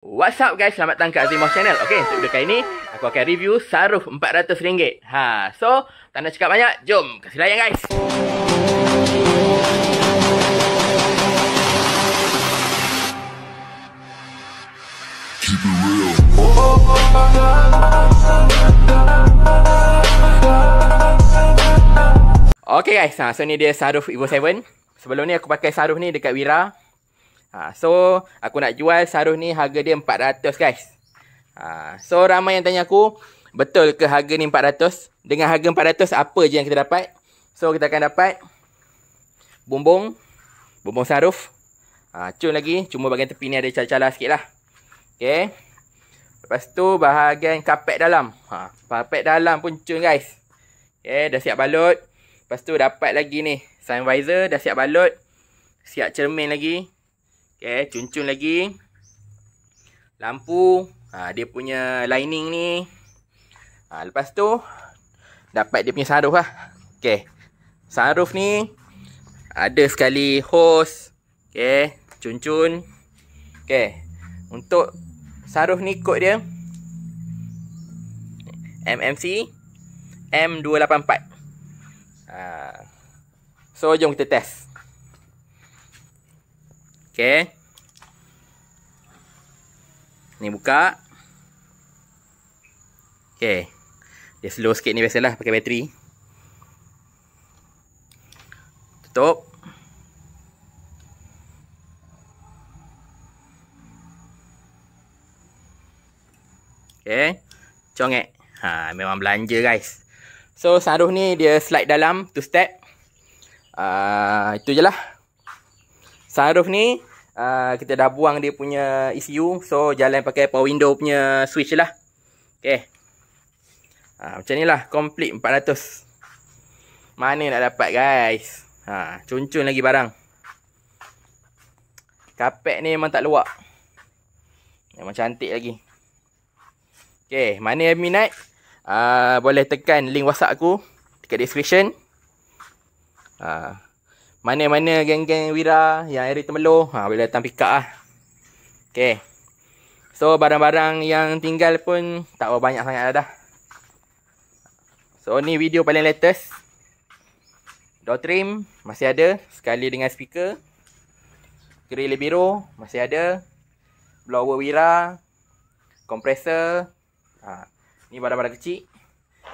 What's up guys, selamat datang ke Azimah Channel. Okay, untuk video kali ni aku akan review saruf RM400. So, tak nak cakap banyak, jom kasih layan guys. Okay guys, so ni dia saruf Evo 7. Sebelum ni aku pakai saruf ni dekat Wira. So, aku nak jual saruf ni harga dia 400 guys. So, ramai yang tanya aku, betul ke harga ni 400? Dengan harga 400, apa je yang kita dapat? So, kita akan dapat bumbung saruf. Cun lagi, cuma bahagian tepi ni ada cala-cala sikit lah. Okay. Lepas tu, bahagian kapet dalam. Kapet dalam pun cun guys. Okay, dah siap balut. Lepas tu, dapat lagi ni, sun visor dah siap balut. Siap cermin lagi. Okay, cun-cun lagi. Lampu. Dia punya lining ni. Lepas tu, dapat dia punya saruf lah. Okay. Saruf ni, ada sekali hose. Okay. Cun-cun. Okay. Untuk saruf ni, kod dia MMC M284. So, jom kita test. Okay. Ni buka. Okay. Dia slow sikit ni, biasalah pakai bateri. Tutup. Okay. Congek. Memang belanja guys. So, saruf ni dia slide dalam 2 step. Itu je lah. Saruf ni kita dah buang dia punya ECU. So jalan pakai power window punya switch lah. Okay. Macam ni lah. Complete 400. Mana nak dapat guys. Cun-cun lagi barang. Kapet ni memang tak luak. Memang cantik lagi. Okay. Mana yang minat, boleh tekan link WhatsApp aku dekat description. Mana-mana geng-geng Wira yang area Temerloh, boleh datang pick up lah. Okay. So, barang-barang yang tinggal pun tak banyak sangat dah. So, ni video paling latest. Door trim masih ada, sekali dengan speaker. Grill biru masih ada. Blower Wira. Kompresor. Ni barang-barang kecil.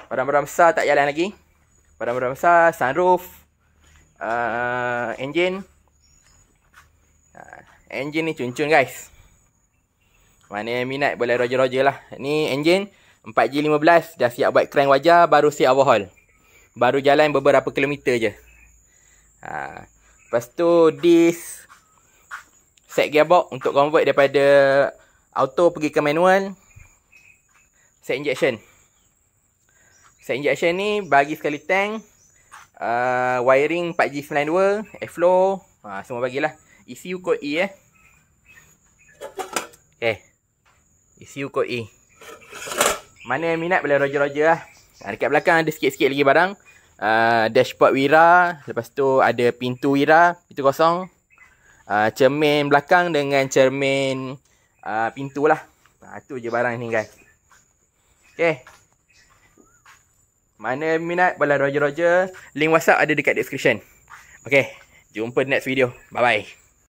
Barang-barang besar tak jalan lagi. Barang-barang besar, sunroof. Engine. Engine ni cun-cun guys. Mana yang minat boleh roger-roger lah. Ni engine 4G15. Dah siap buat crank wajar. Baru siap overhaul. Baru jalan beberapa kilometer je. Lepas tu disc set gearbox untuk convert daripada auto pergi ke manual. Set injection. Set injection ni bagi sekali tank. Wiring 4G92, airflow, semua bagilah. ECU kod E Okay. ECU kod E. Mana yang minat boleh roger-roger lah. Dekat belakang ada sikit-sikit lagi barang. Dashboard Wira. Lepas tu ada pintu Wira, pintu kosong. Cermin belakang dengan cermin pintu lah. Itu je barang ni guys. Okay. Mana minat boleh roger-roger. Link WhatsApp ada dekat description. Okay, jumpa next video. Bye-bye.